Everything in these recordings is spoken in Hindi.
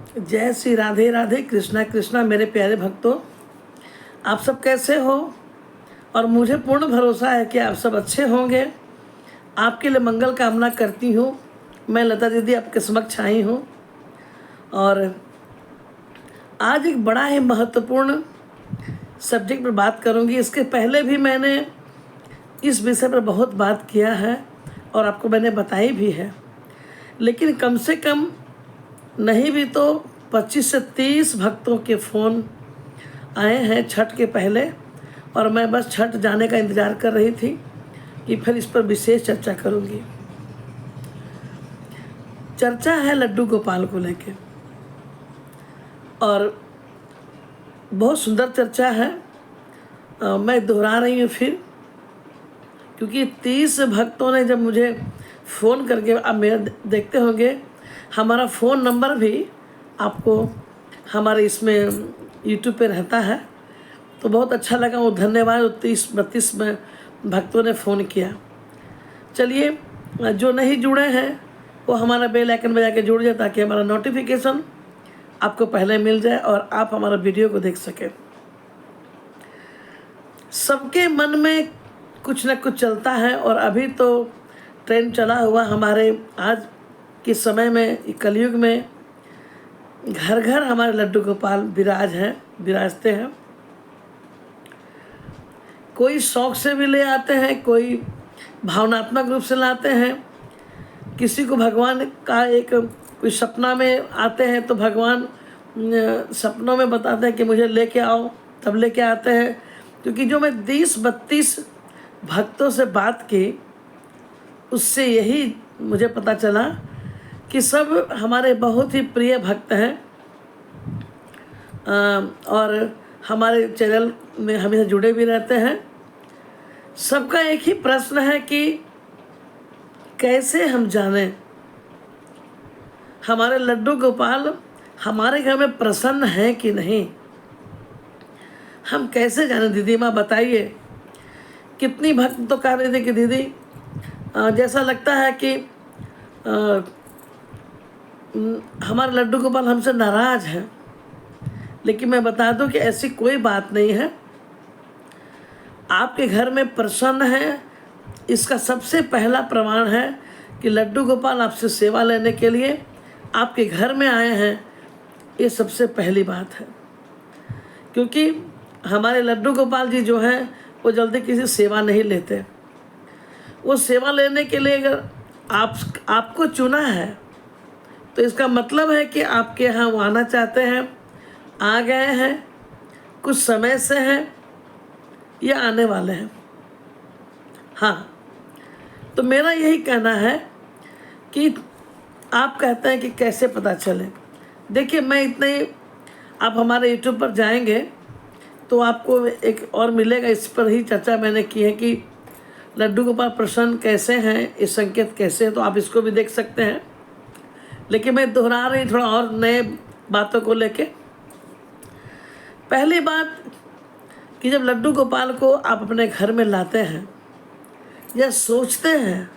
जय श्री राधे राधे, कृष्णा कृष्णा। मेरे प्यारे भक्तों, आप सब कैसे हो? और मुझे पूर्ण भरोसा है कि आप सब अच्छे होंगे। आपके लिए मंगल कामना करती हूँ। मैं लता दीदी आपके समक्ष आई हूँ और आज एक बड़ा ही महत्वपूर्ण सब्जेक्ट पर बात करूँगी। इसके पहले भी मैंने इस विषय पर बहुत बात किया है और आपको मैंने बताई भी है, लेकिन कम से कम नहीं भी तो 25 से 30 भक्तों के फ़ोन आए हैं छठ के पहले, और मैं बस छठ जाने का इंतज़ार कर रही थी कि फिर इस पर विशेष चर्चा करूँगी। चर्चा है लड्डू गोपाल को लेके और बहुत सुंदर चर्चा है। मैं दोहरा रही हूँ फिर, क्योंकि 30 भक्तों ने जब मुझे फ़ोन करके, अब मेरे देखते होंगे हमारा फ़ोन नंबर भी आपको हमारे इसमें यूट्यूब पे रहता है, तो बहुत अच्छा लगा। वो धन्यवाद। 30-32 में भक्तों ने फ़ोन किया। चलिए, जो नहीं जुड़े हैं वो हमारा बेल आइकन बजा के जुड़ जाए, ताकि हमारा नोटिफिकेशन आपको पहले मिल जाए और आप हमारा वीडियो को देख सकें। सबके मन में कुछ न कुछ चलता है, और अभी तो ट्रेंड चला हुआ हमारे आज के समय में, कलयुग में घर घर हमारे लड्डू गोपाल विराजते हैं। कोई शौक से भी ले आते हैं, कोई भावनात्मक रूप से लाते हैं। किसी को भगवान का कोई सपना में आते हैं तो भगवान सपनों में बताते हैं कि मुझे लेके आओ, तब लेके आते हैं। क्योंकि जो मैं 30-32 भक्तों से बात की, उससे यही मुझे पता चला कि सब हमारे बहुत ही प्रिय भक्त हैं और हमारे चैनल में हमेशा जुड़े भी रहते हैं। सबका एक ही प्रश्न है कि कैसे हम जानें हमारे लड्डू गोपाल हमारे घर में प्रसन्न है कि नहीं। हम कैसे जानें दीदी माँ, बताइए। कितनी भक्त तो कह रहे थे कि दीदी जैसा लगता है कि हमारे लड्डू गोपाल हमसे नाराज़ हैं। लेकिन मैं बता दूं कि ऐसी कोई बात नहीं है। आपके घर में प्रसन्न है, इसका सबसे पहला प्रमाण है कि लड्डू गोपाल आपसे सेवा लेने के लिए आपके घर में आए हैं। ये सबसे पहली बात है, क्योंकि हमारे लड्डू गोपाल जी जो हैं वो जल्दी किसी सेवा नहीं लेते। वो सेवा लेने के लिए अगर आपको चुना है तो इसका मतलब है कि आपके यहाँ वो आना चाहते हैं, आ गए हैं, कुछ समय से हैं या आने वाले हैं। हाँ, तो मेरा यही कहना है कि आप कहते हैं कि कैसे पता चले। देखिए, मैं इतना ही, आप हमारे यूट्यूब पर जाएंगे तो आपको एक और मिलेगा। इस पर ही चर्चा मैंने की है कि लड्डू गोपाल प्रसन्न कैसे हैं, इस संकेत कैसे हैं, तो आप इसको भी देख सकते हैं। लेकिन मैं दोहरा रही थोड़ा और नए बातों को लेके। पहली बात कि जब लड्डू गोपाल को आप अपने घर में लाते हैं या सोचते हैं,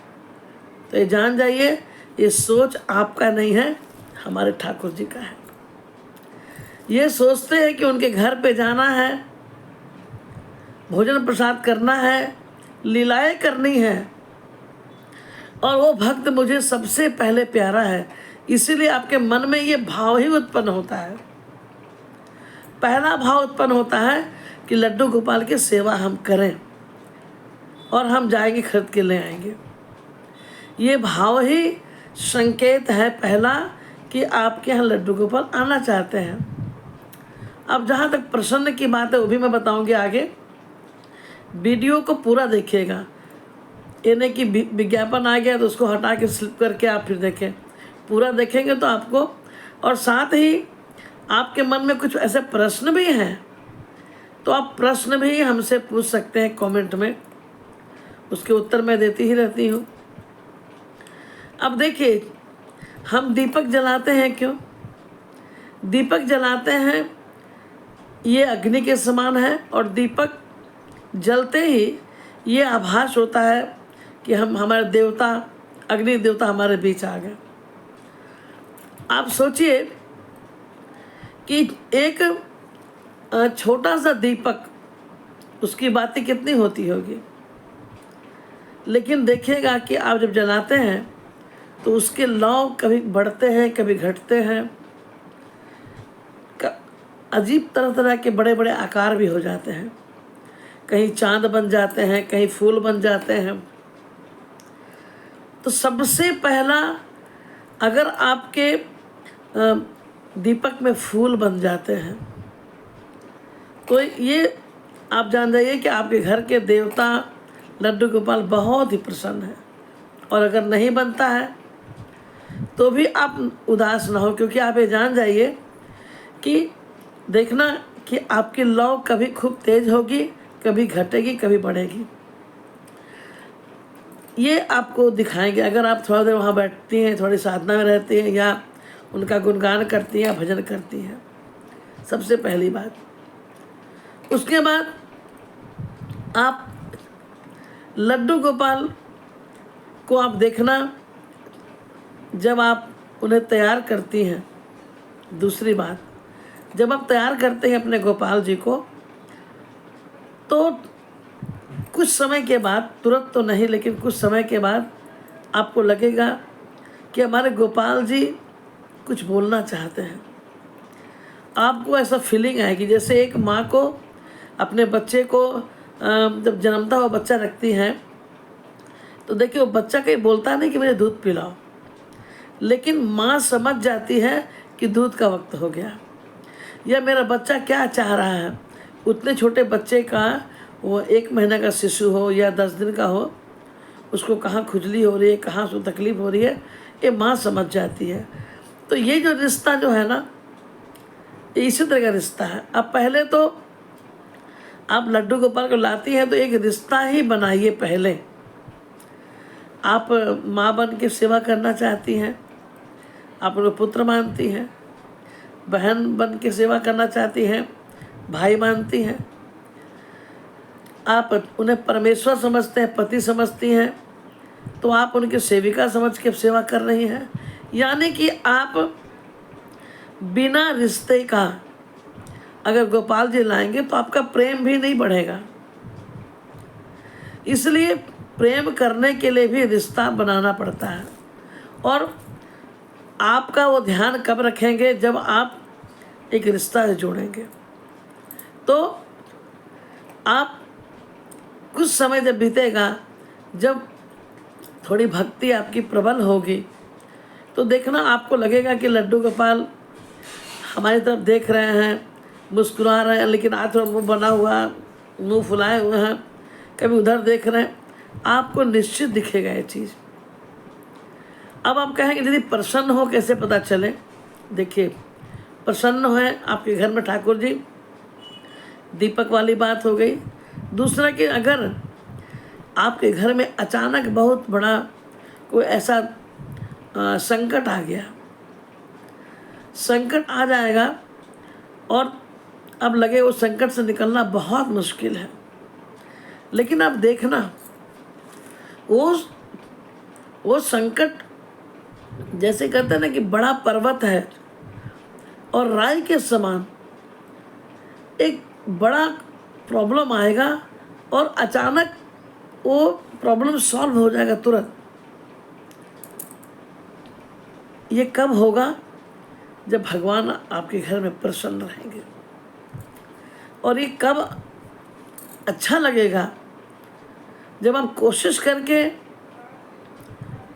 तो ये जान जाइए ये सोच आपका नहीं है, हमारे ठाकुर जी का है। ये सोचते हैं कि उनके घर पे जाना है, भोजन प्रसाद करना है, लीलाएं करनी है, और वो भक्त मुझे सबसे पहले प्यारा है। इसीलिए आपके मन में ये भाव ही उत्पन्न होता है। पहला भाव उत्पन्न होता है कि लड्डू गोपाल की सेवा हम करें, और हम जाएंगे खरीद के ले आएंगे। ये भाव ही संकेत है पहला कि आपके यहाँ लड्डू गोपाल आना चाहते हैं। अब जहाँ तक प्रसन्न की बात है वो भी मैं बताऊंगी आगे। वीडियो को पूरा देखिएगा। ये नहीं कि विज्ञापन आ गया तो उसको हटा के स्लिप करके आप फिर देखें। पूरा देखेंगे तो आपको, और साथ ही आपके मन में कुछ ऐसे प्रश्न भी हैं तो आप प्रश्न भी हमसे पूछ सकते हैं कमेंट में, उसके उत्तर मैं देती ही रहती हूँ। अब देखिए, हम दीपक जलाते हैं क्यों? दीपक जलाते हैं, ये अग्नि के समान है, और दीपक जलते ही ये आभास होता है कि हमारे देवता, अग्नि देवता हमारे बीच आ गए। आप सोचिए कि एक छोटा सा दीपक, उसकी बातें कितनी होती होगी, लेकिन देखिएगा कि आप जब जलाते हैं तो उसके लौ कभी बढ़ते हैं कभी घटते हैं, अजीब तरह तरह के बड़े बड़े आकार भी हो जाते हैं, कहीं चांद बन जाते हैं, कहीं फूल बन जाते हैं। तो सबसे पहला, अगर आपके दीपक में फूल बन जाते हैं तो ये आप जान जाइए कि आपके घर के देवता लड्डू गोपाल बहुत ही प्रसन्न है। और अगर नहीं बनता है तो भी आप उदास ना हो, क्योंकि आप ये जान जाइए कि देखना कि आपकी लौ कभी खूब तेज होगी, कभी घटेगी, कभी बढ़ेगी। ये आपको दिखाएंगे अगर आप थोड़ा देर वहाँ बैठती हैं, थोड़ी साधना में रहती हैं, या उनका गुणगान करती हैं, भजन करती हैं, सबसे पहली बात। उसके बाद आप लड्डू गोपाल को आप देखना जब आप उन्हें तैयार करती हैं। दूसरी बात, जब आप तैयार करते हैं अपने गोपाल जी को, तो कुछ समय के बाद, तुरंत तो नहीं लेकिन कुछ समय के बाद आपको लगेगा कि हमारे गोपाल जी कुछ बोलना चाहते हैं। आपको ऐसा फीलिंग आएगी जैसे एक माँ को अपने बच्चे को जब जन्मता हुआ बच्चा रखती हैं तो देखिए वो बच्चा कहीं बोलता नहीं कि मुझे दूध पिलाओ, लेकिन माँ समझ जाती है कि दूध का वक्त हो गया, या मेरा बच्चा क्या चाह रहा है। उतने छोटे बच्चे का, वो 1 महीने का शिशु हो या 10 दिन का हो, उसको कहाँ खुजली हो रही है, कहाँ उसको तकलीफ़ हो रही है, ये माँ समझ जाती है। तो ये जो रिश्ता जो है ना, ये इसी तरह का रिश्ता है। अब पहले तो आप लड्डू गोपाल को लाती हैं तो एक रिश्ता ही बनाइए। पहले आप माँ बन के सेवा करना चाहती हैं, आप उनको पुत्र मानती हैं, बहन बन के सेवा करना चाहती हैं, भाई मानती हैं, आप उन्हें परमेश्वर समझते हैं, पति समझती हैं, तो आप उनकी सेविका समझ के सेवा कर रही हैं। यानी कि आप बिना रिश्ते का अगर गोपाल जी लाएंगे तो आपका प्रेम भी नहीं बढ़ेगा। इसलिए प्रेम करने के लिए भी रिश्ता बनाना पड़ता है। और आपका वो ध्यान कब रखेंगे, जब आप एक रिश्ता से जोड़ेंगे। तो आप कुछ समय जब बीतेगा, जब थोड़ी भक्ति आपकी प्रबल होगी, तो देखना आपको लगेगा कि लड्डू गोपाल हमारी तरफ देख रहे हैं, मुस्कुरा रहे हैं, लेकिन आज थोड़ा मुँह बना हुआ, मुँह फुलाए हुए हैं, कभी उधर देख रहे हैं। आपको निश्चित दिखेगा ये चीज़। अब आप कहेंगे दीदी प्रसन्न हो कैसे पता चले। देखिए, प्रसन्न हो आपके घर में ठाकुर जी, दीपक वाली बात हो गई। दूसरा कि अगर आपके घर में अचानक बहुत बड़ा कोई ऐसा संकट आ गया, संकट आ जाएगा और अब लगे वो संकट से निकलना बहुत मुश्किल है, लेकिन अब देखना वो संकट जैसे कहते हैं ना कि बड़ा पर्वत है और राई के समान एक बड़ा प्रॉब्लम आएगा और अचानक वो प्रॉब्लम सॉल्व हो जाएगा तुरंत। ये कब होगा, जब भगवान आपके घर में प्रसन्न रहेंगे। और ये कब अच्छा लगेगा, जब आप कोशिश करके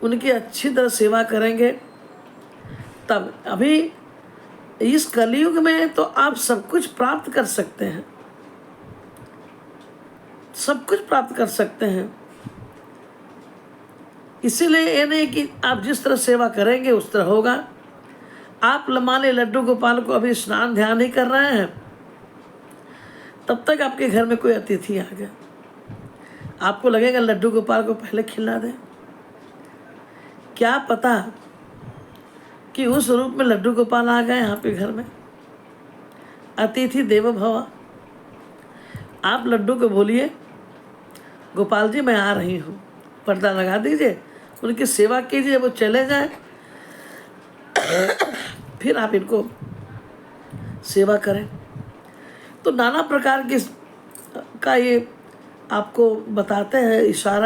उनकी अच्छी तरह सेवा करेंगे। तब अभी इस कलयुग में तो आप सब कुछ प्राप्त कर सकते हैं, सब कुछ प्राप्त कर सकते हैं। इसीलिए ये नहीं कि आप जिस तरह सेवा करेंगे उस तरह होगा। आप मान लड्डू गोपाल को अभी स्नान ध्यान नहीं कर रहे हैं, तब तक आपके घर में कोई अतिथि आ गया, आपको लगेगा लड्डू गोपाल को पहले खिला दें। क्या पता कि उस रूप में लड्डू गोपाल आ गए आपके घर में। अतिथि देवो भव। आप लड्डू को बोलिए गोपाल जी मैं आ रही हूँ, पर्दा लगा दीजिए, उनकी सेवा कीजिए, वो चले जाए, फिर आप इनको सेवा करें। तो नाना प्रकार की का ये आपको बताते हैं इशारा